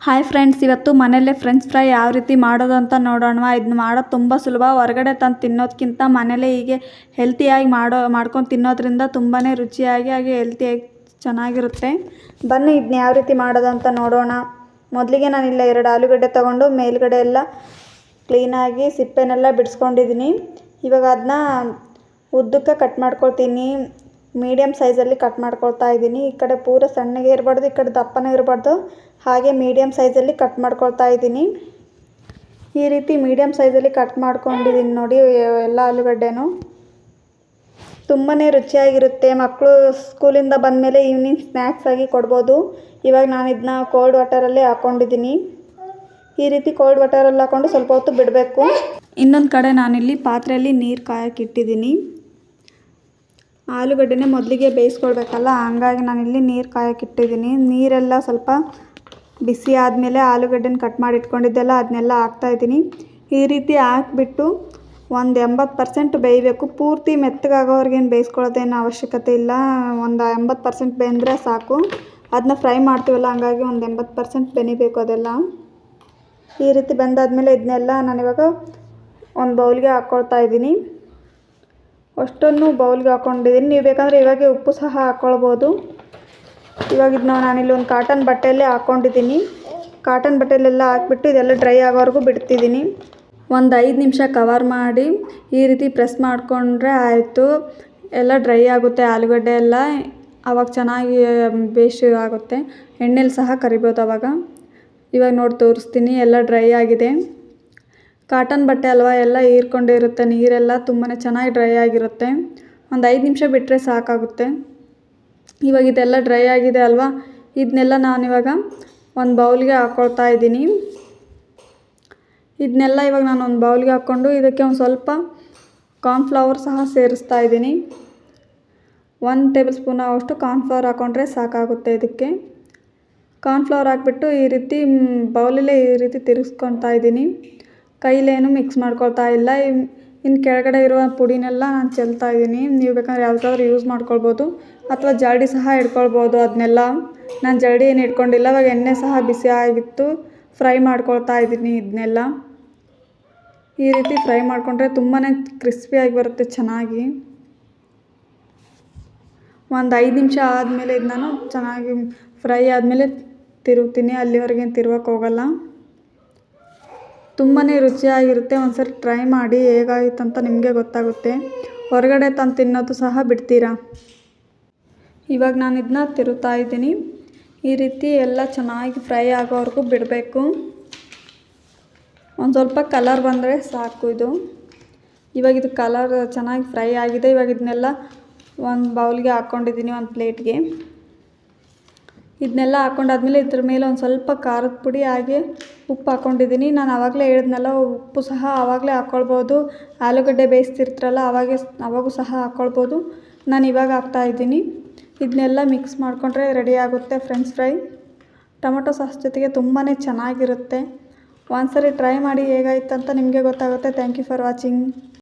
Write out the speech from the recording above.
Hi friends, ಇವತ್ತು ಮನೆಯಲ್ಲೇ French fry ಯಾವ ರೀತಿ ಮಾಡೋದು ಅಂತ ನೋಡೋಣ. ಇದನ್ನ ಮಾಡೋದು ತುಂಬ ಸುಲಭ. ಹೊರಗಡೆ ತಂದು ತಿನ್ನೋದಕ್ಕಿಂತ ಮನೇಲೇ ಹೀಗೆ ಹೆಲ್ತಿಯಾಗಿ ಮಾಡ್ಕೊಂಡು ತಿನ್ನೋದ್ರಿಂದ ತುಂಬಾ ರುಚಿಯಾಗಿ ಹಾಗೆ ಹೆಲ್ತಿಯಾಗಿ ಚೆನ್ನಾಗಿರುತ್ತೆ. ಬನ್ನಿ ಇದನ್ನ ಯಾವ ರೀತಿ ಮಾಡೋದು ಅಂತ ನೋಡೋಣ. ಮೊದಲಿಗೆ ನಾನಿಲ್ಲ 2 ಆಲೂಗಡ್ಡೆ ತೊಗೊಂಡು ಮೇಲ್ಗಡೆ ಎಲ್ಲ ಕ್ಲೀನಾಗಿ ಸಿಪ್ಪೆನೆಲ್ಲ ಬಿಡಿಸ್ಕೊಂಡಿದ್ದೀನಿ. ಇವಾಗ ಅದನ್ನ ಉದ್ದಕ್ಕೆ ಕಟ್ ಮಾಡ್ಕೊಳ್ತೀನಿ. ಮೀಡಿಯಮ್ ಸೈಜಲ್ಲಿ ಕಟ್ ಮಾಡ್ಕೊಳ್ತಾ ಇದ್ದೀನಿ. ಈ ಕಡೆ ಪೂರ ಸಣ್ಣಗೆ ಇರಬಾರ್ದು, ಈ ಕಡೆ ದಪ್ಪನೇ ಇರಬಾರ್ದು, ಹಾಗೆ ಮೀಡಿಯಮ್ ಸೈಜಲ್ಲಿ ಕಟ್ ಮಾಡ್ಕೊಳ್ತಾ ಇದ್ದೀನಿ. ಈ ರೀತಿ ಮೀಡಿಯಮ್ ಸೈಜಲ್ಲಿ ಕಟ್ ಮಾಡ್ಕೊಂಡಿದ್ದೀನಿ ನೋಡಿ. ಎಲ್ಲ ಆಲೂಗಡ್ಡೆನೂ ತುಂಬಾ ರುಚಿಯಾಗಿರುತ್ತೆ. ಮಕ್ಕಳು ಸ್ಕೂಲಿಂದ ಬಂದಮೇಲೆ ಈವ್ನಿಂಗ್ ಸ್ನ್ಯಾಕ್ಸ್ ಆಗಿ ಕೊಡ್ಬೋದು. ಇವಾಗ ನಾನು ಇದನ್ನ ಕೋಲ್ಡ್ ವಾಟರಲ್ಲೇ ಹಾಕ್ಕೊಂಡಿದ್ದೀನಿ. ಈ ರೀತಿ ಕೋಲ್ಡ್ ವಾಟರಲ್ಲಿ ಹಾಕ್ಕೊಂಡು ಸ್ವಲ್ಪ ಹೊತ್ತು ಬಿಡಬೇಕು. ಇನ್ನೊಂದು ಕಡೆ ನಾನಿಲ್ಲಿ ಪಾತ್ರೆಯಲ್ಲಿ ನೀರು ಕಾಯಕ್ಕೆ ಇಟ್ಟಿದ್ದೀನಿ. ಆಲೂಗಡ್ಡೆನೇ ಮೊದಲಿಗೆ ಬೇಯಿಸ್ಕೊಳ್ಬೇಕಲ್ಲ, ಹಂಗಾಗಿ ನಾನಿಲ್ಲಿ ನೀರು ಕಾಯಕ್ಕೆ ಇಟ್ಟಿದ್ದೀನಿ. ನೀರೆಲ್ಲ ಸ್ವಲ್ಪ ಬಿಸಿ ಆದಮೇಲೆ ಆಲೂಗಡ್ಡೆನ ಕಟ್ ಮಾಡಿ ಇಟ್ಕೊಂಡಿದ್ದೆಲ್ಲ ಅದನ್ನೆಲ್ಲ ಹಾಕ್ತಾಯಿದ್ದೀನಿ. ಈ ರೀತಿ ಹಾಕ್ಬಿಟ್ಟು ಒಂದು 80% ಬೇಯಬೇಕು. ಪೂರ್ತಿ ಮೆತ್ತಗಾಗೋವರೆಗೇನು ಬೇಯಿಸ್ಕೊಳ್ಳೋದೇನು ಅವಶ್ಯಕತೆ ಇಲ್ಲ. ಒಂದು 80% ಬೆಂದರೆ ಸಾಕು. ಅದನ್ನ ಫ್ರೈ ಮಾಡ್ತೀವಲ್ಲ, ಹಂಗಾಗಿ ಒಂದು 80% ಬೆನಿಬೇಕು ಅದೆಲ್ಲ. ಈ ರೀತಿ ಬೆಂದಾದಮೇಲೆ ಇದನ್ನೆಲ್ಲ ನಾನಿವಾಗ ಒಂದು ಬೌಲ್ಗೆ ಹಾಕ್ಕೊಳ್ತಾ ಇದ್ದೀನಿ. ಅಷ್ಟನ್ನು ಬೌಲ್ಗೆ ಹಾಕ್ಕೊಂಡಿದ್ದೀನಿ. ನೀವು ಬೇಕಂದರೆ ಇವಾಗೆ ಉಪ್ಪು ಸಹ ಹಾಕ್ಕೊಳ್ಬೋದು. ಇವಾಗ ಇದನ್ನ ನಾನಿಲ್ಲಿ ಒಂದು ಕಾಟನ್ ಬಟ್ಟೆಯಲ್ಲೇ ಹಾಕ್ಕೊಂಡಿದ್ದೀನಿ. ಕಾಟನ್ ಬಟ್ಟೆಯಲ್ಲೆಲ್ಲ ಹಾಕ್ಬಿಟ್ಟು ಇದೆಲ್ಲ ಡ್ರೈ ಆಗೋವರೆಗೂ ಬಿಡ್ತಿದ್ದೀನಿ. ಒಂದು 5 ನಿಮಿಷ ಕವರ್ ಮಾಡಿ ಈ ರೀತಿ ಪ್ರೆಸ್ ಮಾಡಿಕೊಂಡ್ರೆ ಆಯಿತು. ಎಲ್ಲ ಡ್ರೈ ಆಗುತ್ತೆ ಆಲೂಗಡ್ಡೆ ಎಲ್ಲ. ಆವಾಗ ಚೆನ್ನಾಗಿ ಬೇಯಿಸಿ ಆಗುತ್ತೆ. ಎಣ್ಣೆಲಿ ಸಹ ಕರಿಬೋದು ಆವಾಗ. ಇವಾಗ ನೋಡಿ ತೋರಿಸ್ತೀನಿ, ಎಲ್ಲ ಡ್ರೈ ಆಗಿದೆ. ಕಾಟನ್ ಬಟ್ಟೆ ಅಲ್ವಾ, ಎಲ್ಲ ಹೀರ್ಕೊಂಡಿರುತ್ತೆ ನೀರೆಲ್ಲ. ತುಂಬಾ ಚೆನ್ನಾಗಿ ಡ್ರೈ ಆಗಿರುತ್ತೆ. ಒಂದು 5 ನಿಮಿಷ ಬಿಟ್ಟರೆ ಸಾಕಾಗುತ್ತೆ. ಇವಾಗ ಇದೆಲ್ಲ ಡ್ರೈ ಆಗಿದೆ ಅಲ್ವಾ, ಇದನ್ನೆಲ್ಲ ನಾನಿವಾಗ ಒಂದು ಬೌಲ್ಗೆ ಹಾಕ್ಕೊಳ್ತಾ ಇದ್ದೀನಿ. ಇದನ್ನೆಲ್ಲ ಇವಾಗ ನಾನು ಒಂದು ಬೌಲ್ಗೆ ಹಾಕ್ಕೊಂಡು ಇದಕ್ಕೆ ಒಂದು ಸ್ವಲ್ಪ ಕಾರ್ನ್ಫ್ಲವರ್ ಸಹ ಸೇರಿಸ್ತಾ ಇದ್ದೀನಿ. 1 ಟೇಬಲ್ ಸ್ಪೂನ್ ಅಷ್ಟು ಕಾರ್ನ್ಫ್ಲವರ್ ಹಾಕ್ಕೊಂಡ್ರೆ ಸಾಕಾಗುತ್ತೆ ಇದಕ್ಕೆ. ಕಾರ್ನ್ಫ್ಲವರ್ ಹಾಕ್ಬಿಟ್ಟು ಈ ರೀತಿ ಬೌಲಲ್ಲೇ ಈ ರೀತಿ ತಿರುಗಿಸ್ಕೊತಾ ಇದ್ದೀನಿ. ಕೈಲೇನು ಮಿಕ್ಸ್ ಮಾಡ್ಕೊಳ್ತಾ ಇಲ್ಲ. ಇನ್ನು ಕೆಳಗಡೆ ಇರುವ ಪುಡಿನೆಲ್ಲ ನಾನು ಚೆಲ್ತಾ ಇದ್ದೀನಿ. ನೀವು ಬೇಕಾದ್ರೆ ಯಾವುದಾದ್ರೂ ಯೂಸ್ ಮಾಡ್ಕೊಳ್ಬೋದು, ಅಥವಾ ಜರಡಿ ಸಹ ಇಟ್ಕೊಳ್ಬೋದು ಅದನ್ನೆಲ್ಲ. ನಾನು ಜರಡಿ ಏನು ಇಟ್ಕೊಂಡಿಲ್ಲ. ಇವಾಗ ಎಣ್ಣೆ ಸಹ ಬಿಸಿ ಆಗಿತ್ತು. ಫ್ರೈ ಮಾಡ್ಕೊಳ್ತಾ ಇದ್ದೀನಿ ಇದನ್ನೆಲ್ಲ. ಈ ರೀತಿ ಫ್ರೈ ಮಾಡಿಕೊಂಡ್ರೆ ತುಂಬಾ ಕ್ರಿಸ್ಪಿಯಾಗಿ ಬರುತ್ತೆ ಚೆನ್ನಾಗಿ. ಒಂದು 5 ನಿಮಿಷ ಆದಮೇಲೆ ಇದು ನಾನು ಚೆನ್ನಾಗಿ ಫ್ರೈ ಆದಮೇಲೆ ತಿರುಗ್ತೀನಿ. ಅಲ್ಲಿವರೆಗೇನು ತಿರುಗಕ್ಕೆ ಹೋಗಲ್ಲ. ತುಂಬಾ ರುಚಿಯಾಗಿರುತ್ತೆ. ಒಂದ್ಸರಿ ಟ್ರೈ ಮಾಡಿ, ಹೇಗಾಗಿತ್ತು ಅಂತ ನಿಮಗೆ ಗೊತ್ತಾಗುತ್ತೆ. ಹೊರಗಡೆ ತಂದು ತಿನ್ನೋದು ಸಹ ಬಿಡ್ತೀರಾ. ಇವಾಗ ನಾನು ಇದನ್ನ ತಿರುಗ್ತಾ ಇದ್ದೀನಿ. ಈ ರೀತಿ ಎಲ್ಲ ಚೆನ್ನಾಗಿ ಫ್ರೈ ಆಗೋವರೆಗೂ ಬಿಡಬೇಕು. ಒಂದು ಸ್ವಲ್ಪ ಕಲರ್ ಬಂದರೆ ಸಾಕು ಇದು. ಇವಾಗ ಇದು ಕಲರ್ ಚೆನ್ನಾಗಿ ಫ್ರೈ ಆಗಿದೆ. ಇವಾಗ ಇದನ್ನೆಲ್ಲ ಒಂದು ಬೌಲ್ಗೆ ಹಾಕ್ಕೊಂಡಿದ್ದೀನಿ, ಒಂದು ಪ್ಲೇಟ್ಗೆ. ಇದನ್ನೆಲ್ಲ ಹಾಕ್ಕೊಂಡಾದ್ಮೇಲೆ ಇದ್ರ ಮೇಲೆ ಒಂದು ಸ್ವಲ್ಪ ಖಾರದ ಪುಡಿ ಹಾಗೆ ಉಪ್ಪು ಹಾಕ್ಕೊಂಡಿದ್ದೀನಿ. ನಾನು ಆವಾಗಲೇ ಹೇಳಿದ್ನಲ್ಲ, ಉಪ್ಪು ಸಹ ಆವಾಗಲೇ ಹಾಕ್ಕೊಳ್ಬೋದು. ಆಲೂಗಡ್ಡೆ ಬೇಯಿಸ್ತಿರ್ತೀರಲ್ಲ ಆವಾಗೂ ಸಹ ಹಾಕ್ಕೊಳ್ಬೋದು. ನಾನು ಇವಾಗ ಹಾಕ್ತಾಯಿದ್ದೀನಿ. ಇದನ್ನೆಲ್ಲ ಮಿಕ್ಸ್ ಮಾಡಿಕೊಂಡ್ರೆ ರೆಡಿ ಆಗುತ್ತೆ ಫ್ರೆಂಚ್ ಫ್ರೈ. ಟೊಮೊಟೊ ಸಾಸ್ ಜೊತೆಗೆ ತುಂಬಾ ಚೆನ್ನಾಗಿರುತ್ತೆ. ಒಂದ್ಸರಿ ಟ್ರೈ ಮಾಡಿ, ಹೇಗಾಯ್ತು ಅಂತ ನಿಮಗೆ ಗೊತ್ತಾಗುತ್ತೆ. Thank you for watching.